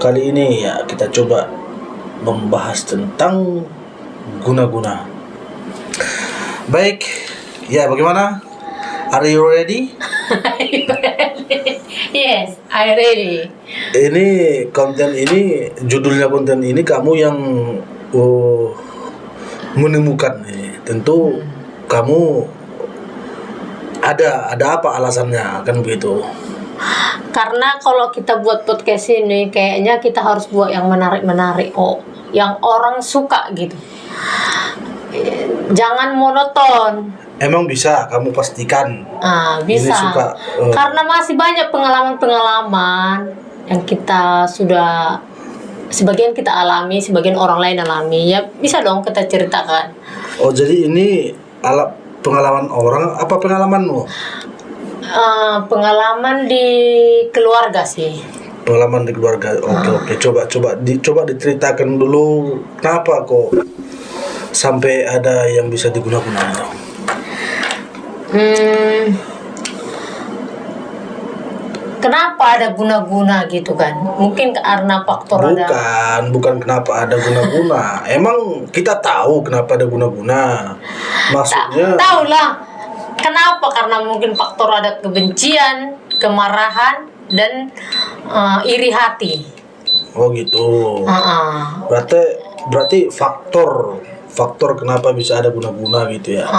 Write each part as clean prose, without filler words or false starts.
Kali ini ya kita coba membahas tentang guna-guna. Baik, ya bagaimana? Are you ready? Yes, I ready. Ini judulnya konten ini kamu yang menemukan nih. Tentu kamu ada apa alasannya kan begitu? Karena kalau kita buat podcast ini kayaknya kita harus buat yang menarik-menarik, yang orang suka gitu. Jangan monoton. Emang bisa kamu pastikan? Bisa. Ini suka, Karena masih banyak pengalaman-pengalaman yang kita sudah sebagian kita alami, sebagian orang lain alami. Ya bisa dong kita ceritakan. Oh, jadi ini pengalaman orang apa pengalamanmu? Pengalaman di keluarga sih. Pengalaman di keluarga. Oke. Coba diceritakan dulu kenapa kok sampai ada yang bisa digunakan. Kenapa ada guna-guna gitu kan? Mungkin karena faktor Bukan kenapa ada guna-guna. Emang kita tahu kenapa ada guna-guna. Maksudnya tahu lah. Kenapa? Karena mungkin faktor ada kebencian, kemarahan, dan iri hati. Oh gitu. Berarti faktor kenapa bisa ada guna-guna gitu ya?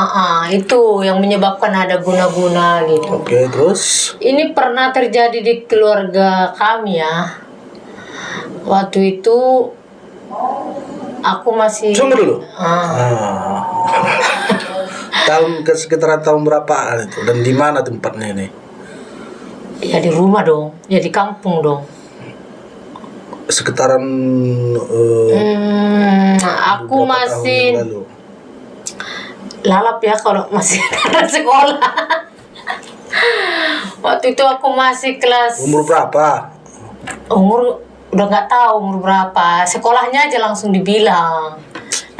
Itu yang menyebabkan ada guna-guna gitu. Oke, terus? Ini pernah terjadi di keluarga kami ya. Waktu itu aku masih. Tunggu dulu. Sekitaran tahun berapa itu dan di mana tempatnya ini? Ya di rumah dong, ya di kampung dong. Sekitaran aku masih lalap ya kalau masih karena sekolah. Waktu itu aku masih kelas. Umur berapa? Umur udah nggak tahu umur berapa. Sekolahnya aja langsung dibilang.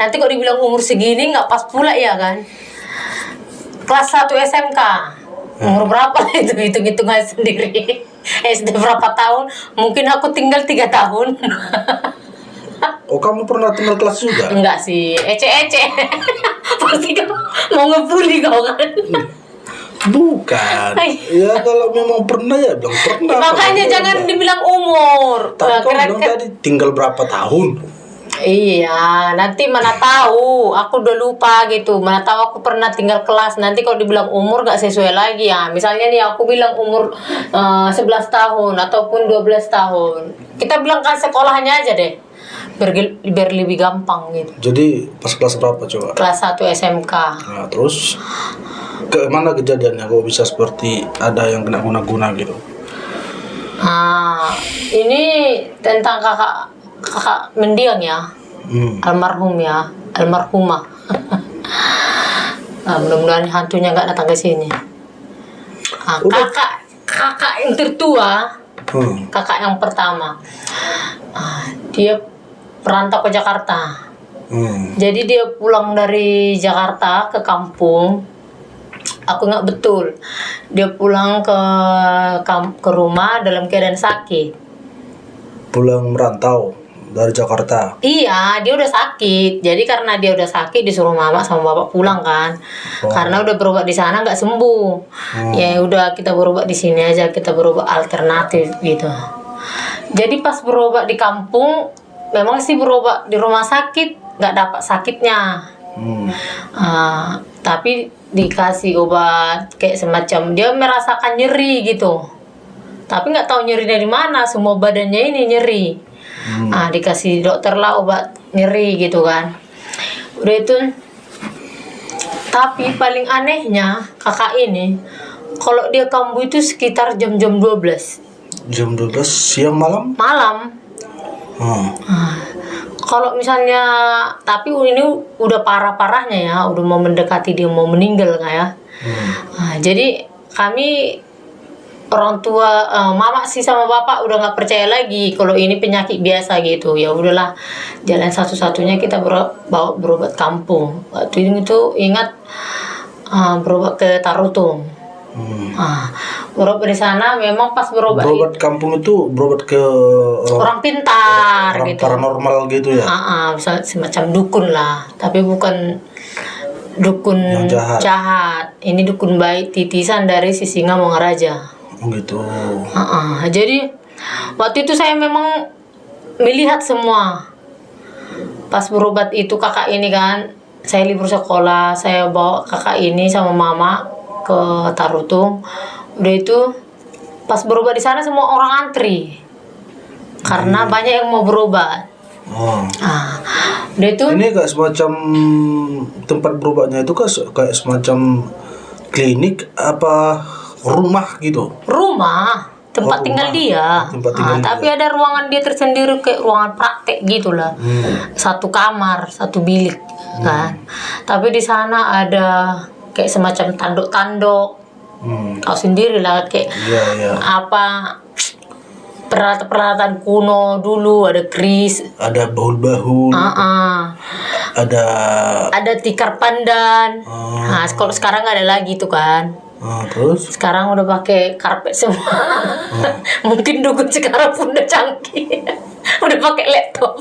Nanti kalau dibilang umur segini nggak pas pula ya kan. Kelas 1 SMK. Umur berapa itu hitung-hitung aja sendiri. SD berapa tahun? Mungkin aku tinggal 3 tahun. Oh, kamu pernah tinggal kelas juga? Enggak sih, ece-ece. Pasti kamu mau ngebully kau kan? Bukan. Ya kalau memang pernah ya bilang pernah. Makanya jangan dibilang umur. Tapi kamu bilang tadi tinggal berapa tahun? Iya, nanti mana tahu. Aku udah lupa gitu. Mana tahu aku pernah tinggal kelas. Nanti kalau dibilang umur gak sesuai lagi ya. Misalnya nih aku bilang umur 11 tahun ataupun 12 tahun. Kita bilang kan sekolahnya aja deh. Biar lebih gampang gitu. Jadi pas kelas berapa coba? Kelas 1 SMK. Nah, terus ke mana kejadiannya kok bisa seperti ada yang kena guna-guna gitu? Ini tentang kakak mendiang ya. Almarhum ya, almarhumah. Mudah-mudahan hantunya nggak datang ke sini. Kakak yang tertua, kakak yang pertama, dia perantau ke Jakarta. Jadi dia pulang dari Jakarta ke kampung. Aku nggak betul. Dia pulang ke rumah dalam keadaan sakit. Pulang merantau dari Jakarta. Iya, dia udah sakit. Jadi karena dia udah sakit disuruh mama sama bapak pulang kan. Karena udah berobat di sana nggak sembuh. Ya udah kita berobat di sini aja, kita berobat alternatif gitu. Jadi pas berobat di kampung, memang sih berobat di rumah sakit nggak dapat sakitnya. Tapi dikasih obat kayak semacam dia merasakan nyeri gitu. Tapi nggak tahu nyeri dari mana, semua badannya ini nyeri. Dikasih dokter lah obat nyeri gitu kan. Udah itu. Tapi paling anehnya kakak ini, kalau dia kambuh itu sekitar jam-jam 12. Jam 12 siang malam? Malam. Kalau misalnya, tapi ini udah parah-parahnya ya, udah mau mendekati dia mau meninggal nggak ya? Jadi kami orang tua, mama sih sama bapak udah nggak percaya lagi kalau ini penyakit biasa gitu. Ya udahlah, jalan satu-satunya kita bawa berobat kampung. Waktu itu ingat berobat ke Tarutung. Berobat di sana memang pas berobat Berobat kampung itu berobat ke orang pintar orang gitu. paranormal gitu ya. Bisa semacam dukun lah, tapi bukan dukun Yang jahat. Ini dukun baik, titisan dari si Singa Mongaraja. Gitu. Jadi waktu itu saya memang melihat semua. Pas berobat itu kakak ini kan, saya libur sekolah, saya bawa kakak ini sama mama ke Tarutung. Udah itu pas berobat di sana semua orang antri karena banyak yang mau berobat. Udah itu ini kayak semacam tempat berobatnya itu kayak semacam klinik apa rumah gitu. Rumah tempat tinggal dia. Tapi ada ruangan dia tersendiri kayak ruangan praktek gitulah. Satu kamar, satu bilik kan. Tapi di sana ada kayak semacam tanduk-tanduk. Tahu sendiri lah kayak apa peralatan kuno dulu, ada keris, ada baul-baul, ada tikar pandan. Kalau sekarang nggak ada lagi tuh kan. Terus sekarang udah pakai karpet semua. Mungkin dukun sekarang pun udah canggih. Udah pakai laptop.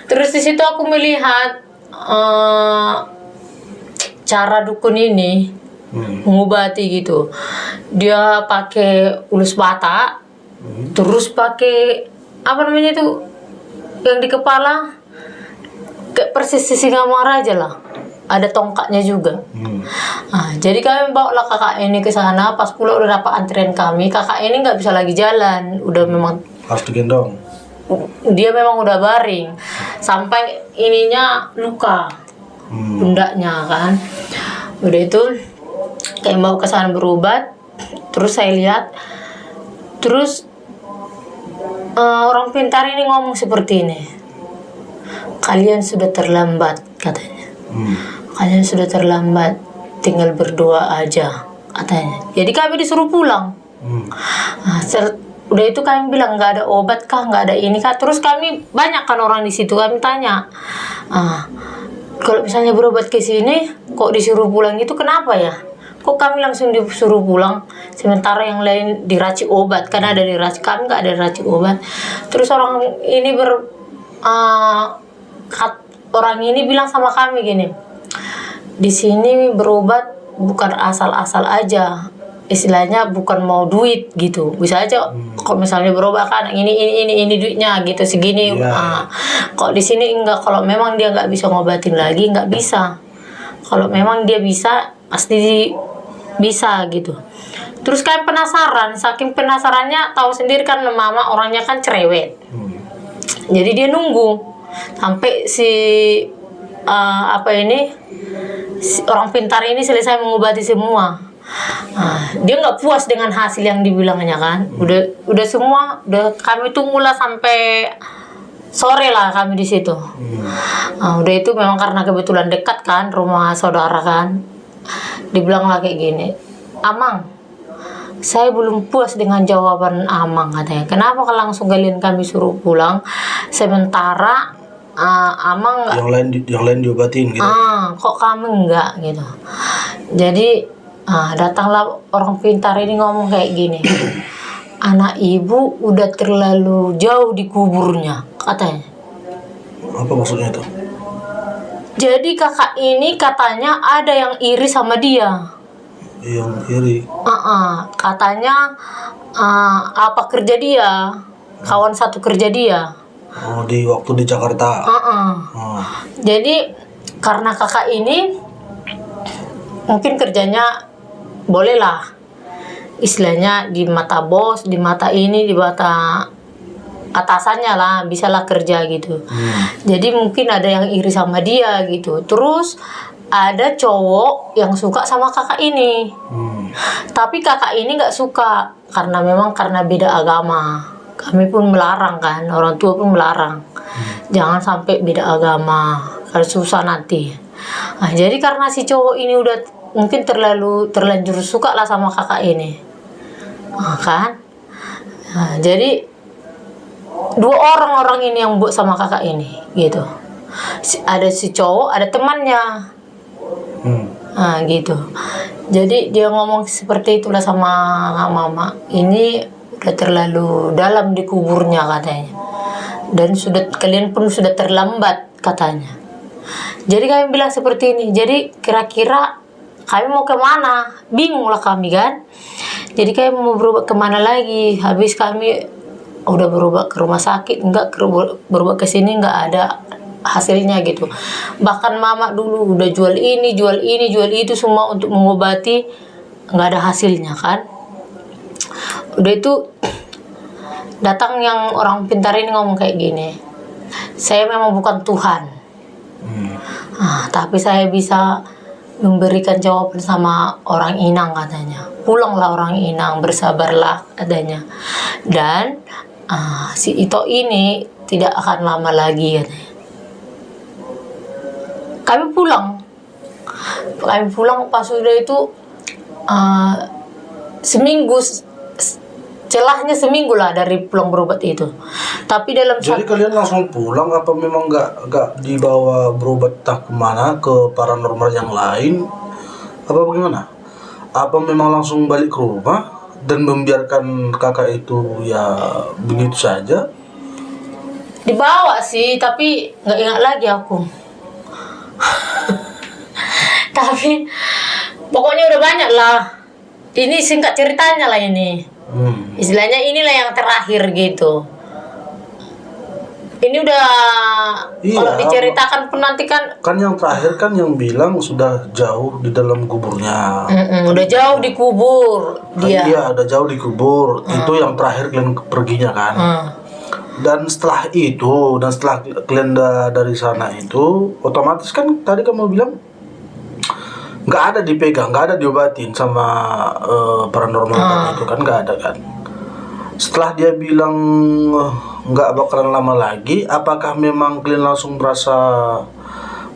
Terus di situ aku melihat cara dukun ini mengobati gitu. Dia pakai ulus batak, terus pakai apa namanya itu yang di kepala kayak persis Singa Mongaraja lah. Ada tongkatnya juga. Jadi kami bawa lah kakak ini ke sana. Pas pula udah dapat antrian kami, kakak ini nggak bisa lagi jalan. Udah memang harus digendong. Dia memang udah baring, sampai ininya luka, pundaknya kan. Udah itu kayak bawa ke sana berobat. Terus saya lihat, terus orang pintar ini ngomong seperti ini, kalian sudah terlambat katanya. Kalian sudah terlambat, tinggal berdoa aja katanya. Jadi kami disuruh pulang. Udah itu kami bilang nggak ada obat kah, nggak ada ini kah. Terus kami banyak kan orang di situ, kami tanya, kalau misalnya berobat ke sini kok disuruh pulang gitu, kenapa ya? Kok kami langsung disuruh pulang, sementara yang lain diracik obat, karena ada diracik, kami nggak ada diracik obat. Terus orang ini orang ini bilang sama kami gini, di sini berobat bukan asal-asal aja, istilahnya bukan mau duit gitu. Bisa aja kalau misalnya berobat kan ini duitnya gitu segini. Kok di sini enggak, kalau memang dia nggak bisa ngobatin lagi nggak bisa. Kalau memang dia bisa pasti bisa gitu. Terus kayak penasaran, saking penasarannya, tahu sendiri kan mama orangnya kan cerewet. Jadi dia nunggu sampai si orang pintar ini selesai mengobati semua. Dia nggak puas dengan hasil yang dibilangnya kan. Udah semua, udah kami tunggulah sampai sore lah kami di situ. Udah itu memang karena kebetulan dekat kan rumah saudara kan. Dibilang lah kayak gini, Amang, saya belum puas dengan jawaban Amang katanya. Kenapa langsung kami suruh pulang, sementara Amang yang lain diobatin gitu. Kok kami enggak gitu. Jadi datanglah orang pintar ini ngomong kayak gini. Anak ibu udah terlalu jauh di kuburnya katanya. Apa maksudnya itu? Jadi kakak ini katanya ada yang iri sama dia. Yang iri? Katanya apa kerja dia, kawan satu kerja dia. Di waktu di Jakarta. Jadi karena kakak ini mungkin kerjanya bolehlah, istilahnya di mata bos, di mata ini, di mata atasannya lah, bisalah kerja gitu. Jadi mungkin ada yang iri sama dia gitu. Terus ada cowok yang suka sama kakak ini. Tapi kakak ini nggak suka karena beda agama. Kami pun melarang kan, orang tua pun melarang. Jangan sampai beda agama, kalau susah nanti. Jadi karena si cowok ini udah mungkin terlanjur suka lah sama kakak ini. Kan? Jadi dua orang ini yang buat sama kakak ini gitu. Ada si cowok, ada temannya. Gitu. Jadi dia ngomong seperti itulah sama mama. Ini udah terlalu dalam dikuburnya katanya. Dan kalian pun sudah terlambat katanya. Jadi kami bilang seperti ini. Jadi kira-kira kami mau kemana? Bingung lah kami kan. Jadi kami mau berobat kemana lagi? Habis kami udah berobat ke rumah sakit, enggak berobat ke sini enggak ada hasilnya gitu. Bahkan mama dulu udah jual ini, jual itu semua untuk mengobati, enggak ada hasilnya kan. Udah itu datang yang orang pintar ini ngomong kayak gini. Saya memang bukan Tuhan. Tapi saya bisa memberikan jawaban sama orang Inang katanya. Pulanglah orang Inang, bersabarlah adanya. Dan si Ito ini tidak akan lama lagi katanya. Kami pulang pas sudah itu seminggu, celahnya seminggu lah dari pulang berobat itu. Tapi jadi kalian langsung pulang apa memang nggak dibawa berobat tak kemana ke paranormal yang lain apa bagaimana? Apa memang langsung balik ke rumah dan membiarkan kakak itu ya begitu saja? Dibawa sih, tapi nggak ingat lagi aku. Tapi pokoknya udah banyak lah. Ini singkat ceritanya lah ini. Istilahnya inilah yang terakhir gitu. Ini udah kalau diceritakan pun nanti kan yang terakhir kan yang bilang sudah jauh di dalam kuburnya. Udah jauh dikubur dia. Iya, udah jauh dikubur. Itu yang terakhir kalian perginya kan. Dan setelah kalian dari sana itu, otomatis kan tadi kamu bilang nggak ada dipegang, nggak ada diobatin sama paranormal tadi itu kan, nggak ada kan. Setelah dia bilang nggak bakalan lama lagi, apakah memang kalian langsung merasa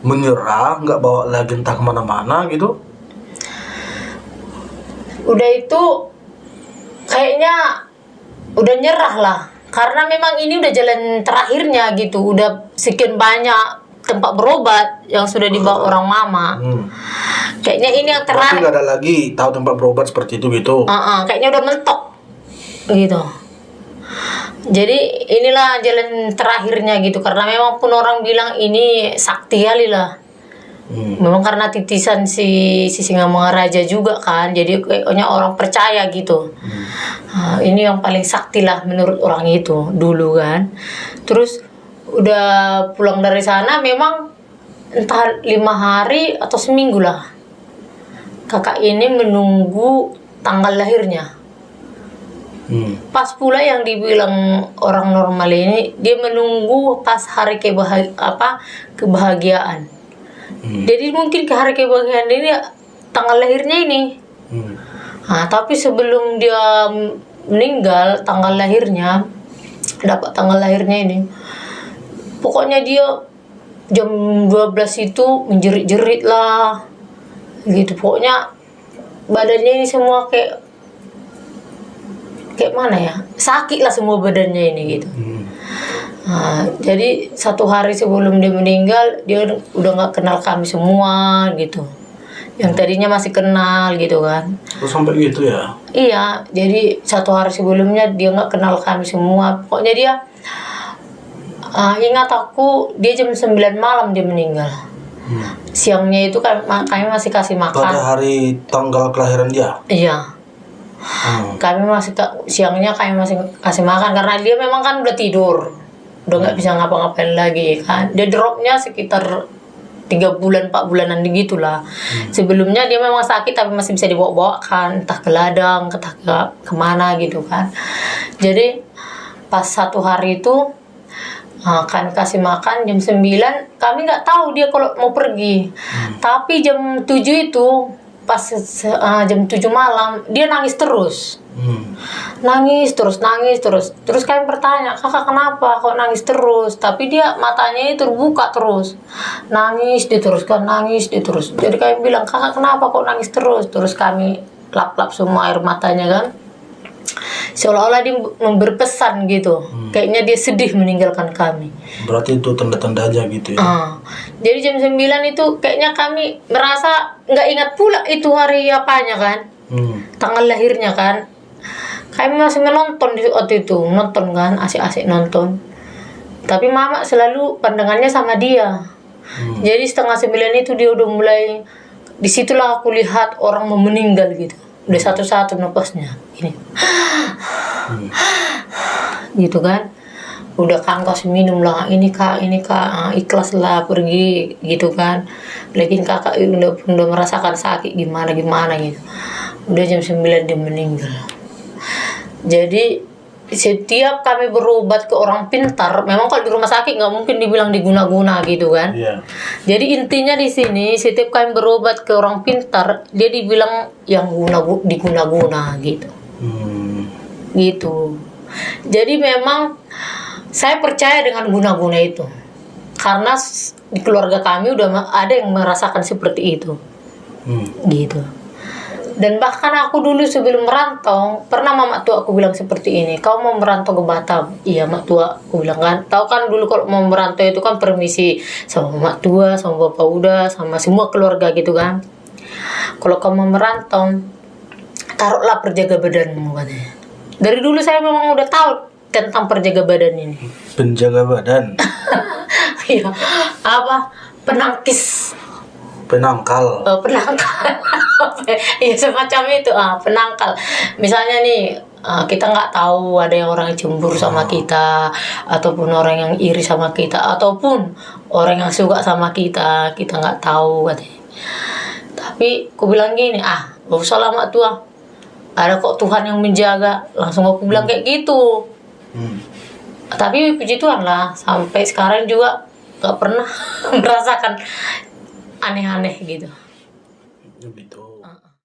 menyerah, nggak bawa lagi entah kemana-mana gitu? Udah itu kayaknya udah nyerah lah, karena memang ini udah jalan terakhirnya gitu. Udah sekian banyak tempat berobat yang sudah dibawa orang mama. Kayaknya ini yang terakhir. Berarti nggak ada lagi tahu tempat berobat seperti itu gitu? Kayaknya udah mentok gitu. Jadi inilah jalan terakhirnya gitu, karena memang pun orang bilang ini sakti kali lah. Memang karena titisan si Singamangaraja juga kan, jadi kayaknya orang percaya gitu. Ini yang paling sakti lah menurut orang itu dulu kan. Terus udah pulang dari sana memang entah 5 hari atau seminggu lah, kakak ini menunggu tanggal lahirnya. Pas pula yang dibilang orang normal ini, dia menunggu pas hari kebahagiaan. Jadi mungkin ke hari kebahagiaan ini tanggal lahirnya ini. Tapi sebelum dia meninggal, dapat tanggal lahirnya ini, pokoknya dia jam 12 itu menjerit-jerit lah gitu. Pokoknya badannya ini semua kayak mana ya, sakit lah semua badannya ini gitu. Jadi 1 hari sebelum dia meninggal, dia udah nggak kenal kami semua gitu. Yang tadinya masih kenal gitu kan. Terus sampai gitu ya? Iya, jadi 1 hari sebelumnya dia nggak kenal kami semua. Pokoknya dia ingat aku, dia jam 9 malam dia meninggal. Siangnya itu kami masih kasih makan. Pada hari tanggal kelahiran dia? Iya. Kami siangnya kami masih kasih makan, karena dia memang kan udah tidur, udah nggak bisa ngapa-ngapain lagi kan. Dia dropnya sekitar 3 bulan 4 bulanan gitulah. Sebelumnya dia memang sakit tapi masih bisa dibawa-bawa kan, entah ke ladang, entah kemana gitu kan. Jadi pas 1 hari itu kami kasih makan jam 9, kami nggak tahu dia kalau mau pergi. Tapi jam 7 itu pas jam 7 malam dia nangis terus. Nangis terus. Terus kami bertanya, kakak kenapa kok nangis terus? Tapi dia matanya itu terbuka terus. Nangis diteruskan. Jadi kami bilang, kakak kenapa kok nangis terus? Terus kami lap-lap semua air matanya kan. seolah-olah dia berpesan gitu. Kayaknya dia sedih meninggalkan kami. Berarti itu tanda-tanda aja gitu ya. Jadi jam 9 itu kayaknya kami merasa nggak ingat pula itu hari apanya kan. Tanggal lahirnya kan. Kami masih menonton di waktu itu, nonton kan, asik-asik nonton. Tapi mama selalu pandangannya sama dia. Jadi setengah 9 itu dia udah mulai, disitulah aku lihat orang mau meninggal gitu. Udah satu-satu napasnya ini. Gitu kan. Udah kan kasih minum lah, ini kak, ikhlas lah pergi gitu kan. Lagi kakak udah merasakan sakit gimana gitu. Udah jam 9 dia meninggal. Jadi setiap kami berobat ke orang pintar, memang kalau di rumah sakit nggak mungkin dibilang diguna-guna gitu kan. Jadi intinya di sini setiap kami berobat ke orang pintar, dia dibilang yang diguna-guna gitu. Gitu. Jadi memang saya percaya dengan guna-guna itu, karena di keluarga kami udah ada yang merasakan seperti itu. Gitu. Dan bahkan aku dulu sebelum merantau, pernah mama tua aku bilang seperti ini, kau mau merantau ke Batam? Iya mak tua, aku bilang kan. Tahu kan dulu kalau mau merantau itu kan permisi sama mak tua, sama bapak udah, sama semua keluarga gitu kan. Kalau kau mau merantau, taruhlah perjaga badanmu katanya. Dari dulu saya memang udah tahu tentang perjaga badan ini. Penjaga badan? Iya, apa? Penangkis. Penangkal. Penangkal. Iya semacam itu, penangkal. Misalnya nih, kita nggak tahu ada yang orang cemburu sama kita, ataupun orang yang iri sama kita, ataupun orang yang suka sama kita nggak tahu katanya. Tapi aku bilang gini, gak usah lama tua, ada kok Tuhan yang menjaga. Langsung aku bilang kayak gitu. Tapi puji Tuhan lah, sampai sekarang juga gak pernah merasakan aneh-aneh gitu. Gitu.